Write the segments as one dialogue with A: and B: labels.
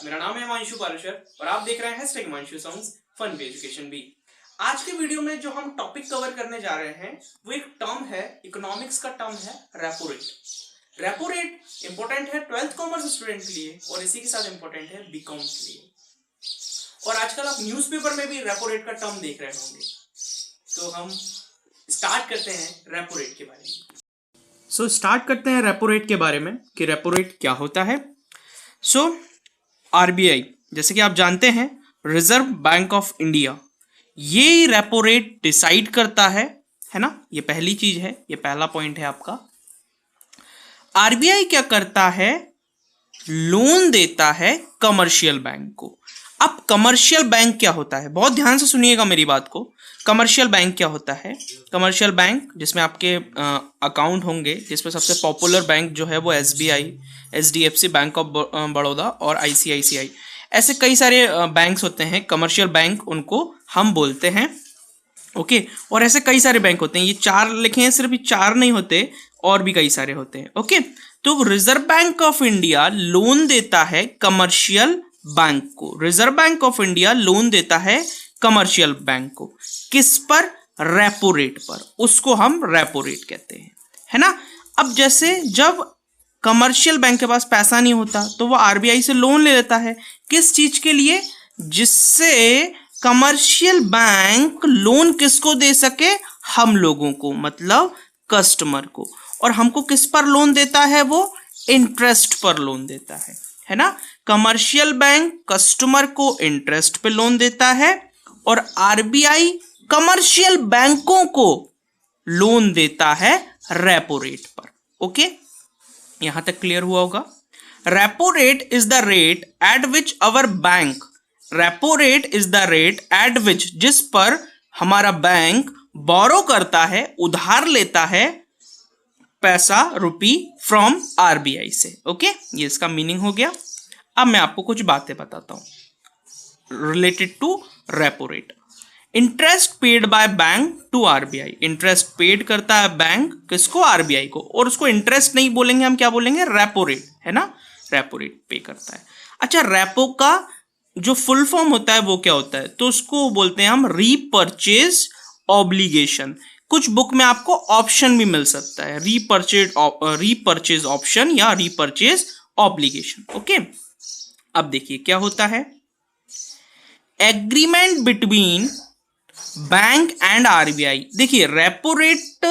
A: मेरा नाम है हिमांशु पारेशर और आप देख रहे हैं #हिमांशु सॉन्ग्स फन पे एजुकेशन भी। आज के वीडियो में जो हम टॉपिक कवर करने जा रहे हैं वो एक टर्म है, इकोनॉमिक्स का टर्म है repo rate. Repo rate important है 12th कॉमर्स स्टूडेंट के लिए और इसी के साथ इंपॉर्टेंट है बीकॉम के लिए। और आजकल आप न्यूज़पेपर में भी रेपो रेट का टर्म देख रहे होंगे। तो हम स्टार्ट करते हैं रेपो रेट के बारे में। स्टार्ट करते हैं रेपो रेट के बारे में कि रेपो रेट क्या होता है। आरबीआई, जैसे कि आप जानते हैं, रिजर्व बैंक ऑफ इंडिया, ये रेपो रेट डिसाइड करता है ना। ये पहली चीज है, ये पहला पॉइंट है आपका। आरबीआई क्या करता है, लोन देता है कमर्शियल बैंक को। अब कमर्शियल बैंक क्या होता है, बहुत ध्यान से सुनिएगा मेरी बात को। कमर्शियल बैंक क्या होता है? कमर्शियल बैंक जिसमें आपके अकाउंट होंगे, जिसमें सबसे पॉपुलर बैंक जो है वो SBI, HDFC, bank of Baroda और आईसीआईसीआई, ऐसे कई सारे बैंक्स होते हैं। कमर्शियल बैंक उनको हम बोलते हैं, ओके। और ऐसे कई सारे बैंक होते हैं, ये 4 लिखे हैं, सिर्फ ये 4 नहीं होते, और भी कई सारे होते हैं, ओके। तो reserve bank of India loan देता है कमर्शियल बैंक को। Reserve bank of India loan देता है कमर्शियल बैंक को, किस पर? रेपो रेट पर। उसको हम रेपो रेट कहते हैं, है ना। अब जैसे जब कमर्शियल बैंक के पास पैसा नहीं होता तो वो आरबीआई से लोन ले लेता है, किस चीज के लिए? जिससे कमर्शियल बैंक लोन किसको दे सके? हम लोगों को, मतलब कस्टमर को। और हमको किस पर लोन देता है? वो इंटरेस्ट पर लोन देता है ना। कमर्शियल बैंक कस्टमर को इंटरेस्ट पे लोन देता है और आरबीआई कमर्शियल बैंकों को लोन देता है रेपो रेट पर, ओके। यहां तक क्लियर हुआ होगा। Repo rate is the rate at which our bank, repo rate is the rate at विच, जिस पर हमारा बैंक बोरो करता है, उधार लेता है पैसा, रुपी, फ्रॉम आरबीआई से, ओके। ये इसका मीनिंग हो गया। अब मैं आपको कुछ बातें बताता हूं related to repo rate. Interest paid by bank to RBI, interest paid करता है बैंक किसको? आरबीआई को। और उसको इंटरेस्ट नहीं बोलेंगे, हम क्या बोलेंगे? रेपो रेट, है ना। रेपो रेट पे करता है। अच्छा, रेपो का जो फुल फॉर्म होता है वो क्या होता है? तो उसको बोलते हैं हम रीपर्चेज ऑब्लिगेशन। कुछ बुक में आपको ऑप्शन भी मिल सकता है, रीपर्चेज ऑप्शन या रीपर्चेज ऑब्लिगेशन, ओके। अब देखिए क्या होता है, agreement between bank and RBI. देखिए, रेपो रेट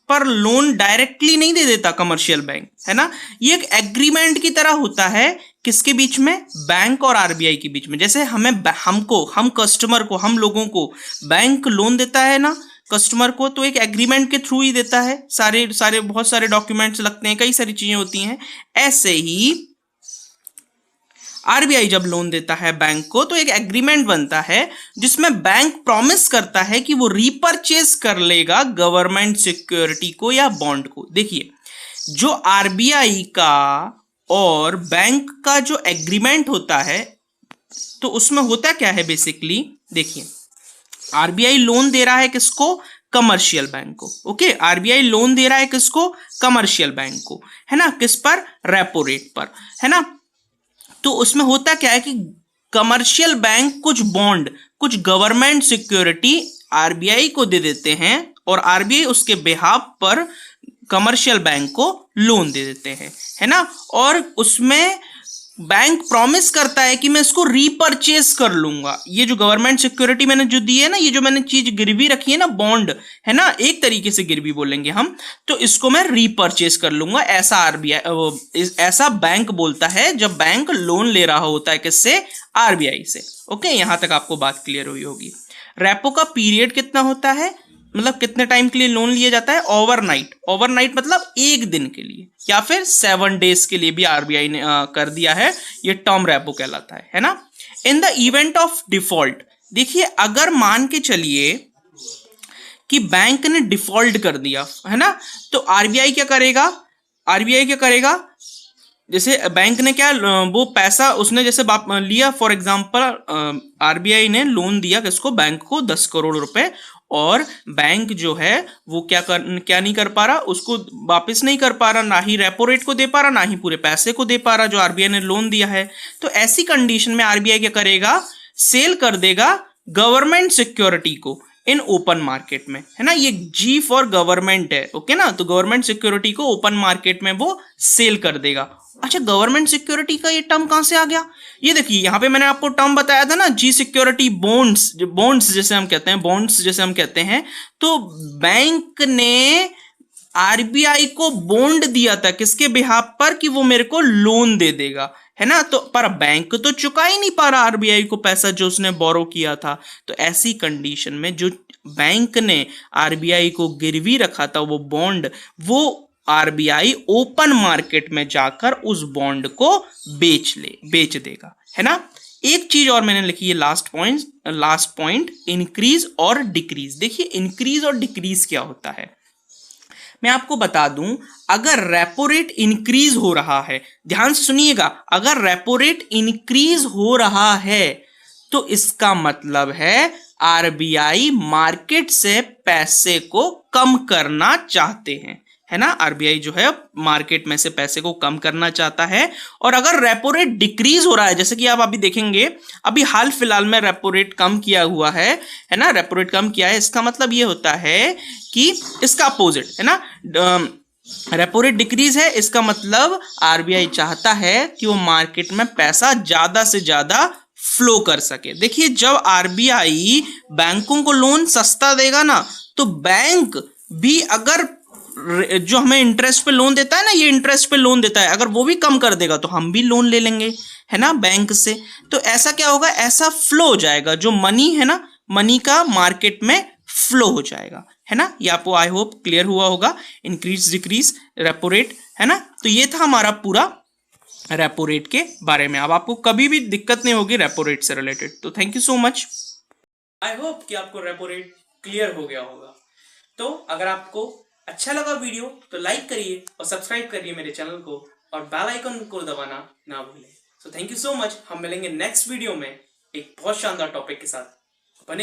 A: पर लोन डायरेक्टली नहीं दे देता कमर्शियल बैंक, है ना। ये एक एग्रीमेंट की तरह होता है, किसके बीच में? बैंक और आरबीआई के बीच में। जैसे हम कस्टमर को, हम लोगों को बैंक लोन देता है ना कस्टमर को, तो एक एग्रीमेंट के थ्रू ही देता है। बहुत सारे डॉक्यूमेंट्स लगते हैं, कई सारी चीजें होती हैं। ऐसे ही आरबीआई जब लोन देता है बैंक को तो एक एग्रीमेंट बनता है जिसमें बैंक प्रॉमिस करता है कि वो रीपर्चेज कर लेगा गवर्नमेंट सिक्योरिटी को या बॉन्ड को। देखिए, जो आरबीआई का और बैंक का जो एग्रीमेंट होता है तो उसमें होता क्या है बेसिकली? देखिए, आरबीआई लोन दे रहा है किसको? कमर्शियल बैंक को, ओके। आरबीआई लोन दे रहा है किसको? कमर्शियल बैंक को, है ना। किस पर? रेपो रेट पर, है ना। तो उसमें होता क्या है कि कमर्शियल बैंक कुछ बॉन्ड, कुछ गवर्नमेंट सिक्योरिटी आरबीआई को दे देते हैं और आरबीआई उसके बिहाफ पर कमर्शियल बैंक को लोन दे देते हैं, है ना। और उसमें बैंक प्रॉमिस करता है कि मैं इसको रीपर्चेज कर लूंगा। ये जो गवर्नमेंट सिक्योरिटी मैंने जो दी है ना, ये जो मैंने चीज गिरवी रखी है ना, बॉन्ड, है ना, एक तरीके से गिरवी बोलेंगे हम, तो इसको मैं रीपर्चेज कर लूंगा। ऐसा आरबीआई, ऐसा बैंक बोलता है जब बैंक लोन ले रहा होता है किससे? आरबीआई से, ओके। यहां तक आपको बात क्लियर हुई होगी। रेपो का पीरियड कितना होता है, मतलब कितने टाइम के लिए लोन लिया जाता है? ओवरनाइट। ओवरनाइट मतलब एक दिन के लिए, या फिर 7 डेज के लिए भी आरबीआई ने कर दिया है। ये टर्म रेपो कहलाता है ना। In the event of default, देखिए, अगर मान के चलिए कि बैंक ने डिफॉल्ट कर दिया, है ना, तो आरबीआई क्या करेगा? जैसे बैंक ने क्या वो पैसा उसने जैसे लिया, फॉर एग्जांपल आरबीआई ने लोन दिया किसको, बैंक को 10 करोड़ रुपए, और बैंक जो है वो क्या नहीं कर पा रहा, उसको वापस नहीं कर पा रहा, ना ही रेपो रेट को दे पा रहा, ना ही पूरे पैसे को दे पा रहा जो आरबीआई ने लोन दिया है। तो ऐसी कंडीशन में आरबीआई क्या करेगा, सेल कर देगा गवर्नमेंट सिक्योरिटी को इन ओपन मार्केट में, है ना। ये जी फॉर गवर्नमेंट है, ओके ना। तो गवर्नमेंट सिक्योरिटी को ओपन मार्केट में वो सेल कर देगा। अच्छा, गवर्नमेंट सिक्योरिटी का ये टर्म कहां से आ गया, ये देखिए यहां पे मैंने आपको टर्म बताया था ना, जी सिक्योरिटी बॉन्ड्स, बॉन्ड्स जैसे हम कहते हैं, बॉन्ड्स जैसे हम कहते हैं। तो बैंक ने आरबीआई को बॉन्ड दिया था किसके बिहाफ पर, कि वो मेरे को लोन दे देगा, है ना। तो पर बैंक तो चुका ही नहीं पा रहा आरबीआई को पैसा जो उसने बोरो किया था। तो ऐसी कंडीशन में जो बैंक ने आरबीआई को गिरवी रखा था वो बॉन्ड, वो आरबीआई ओपन मार्केट में जाकर उस बॉन्ड को बेच देगा, है ना। एक चीज और मैंने लिखी है लास्ट पॉइंट, इंक्रीज और डिक्रीज। देखिए इंक्रीज और डिक्रीज क्या होता है, मैं आपको बता दूं। अगर रेपो रेट इंक्रीज हो रहा है, ध्यान से सुनिएगा, अगर रेपो रेट इंक्रीज हो रहा है तो इसका मतलब है आरबीआई मार्केट से पैसे को कम करना चाहते हैं, है ना। आरबीआई जो है मार्केट में से पैसे को कम करना चाहता है। और अगर रेपो रेट डिक्रीज हो रहा है, जैसे कि आप अभी देखेंगे, अभी हाल फिलहाल में रेपो रेट कम किया हुआ है ना, रेपो रेट कम किया है, इसका मतलब ये होता है कि इसका अपोजिट, है ना, रेपो रेट डिक्रीज है, इसका मतलब आरबीआई चाहता है कि वो मार्केट में पैसा ज्यादा से ज्यादा फ्लो कर सके। देखिए जब आरबीआई बैंकों को लोन सस्ता देगा ना, तो बैंक भी अगर जो हमें इंटरेस्ट पे लोन देता है ना, ये इंटरेस्ट पे लोन देता है, अगर वो भी कम कर देगा तो हम भी लोन ले लेंगे, है ना, बैंक से। तो ऐसा क्या होगा, ऐसा फ्लो हो जाएगा, जो मनी है ना, मनी का मार्केट में फ्लो हो जाएगा, है ना। ये आपको आई होप क्लियर हुआ होगा, इंक्रीज डिक्रीज रेपो रेट, है ना। तो ये था हमारा पूरा रेपो रेट के बारे में। अब आपको कभी भी दिक्कत नहीं होगी रेपो रेट से रिलेटेड। तो thank you so much, I hope कि आपको रेपो रेट क्लियर हो गया होगा। तो अगर आपको अच्छा लगा वीडियो तो लाइक करिए और सब्सक्राइब करिए मेरे चैनल को, और बेल आइकन को दबाना ना भूलें। So thank you so much, हम मिलेंगे नेक्स्ट वीडियो में एक बहुत शानदार टॉपिक के साथ।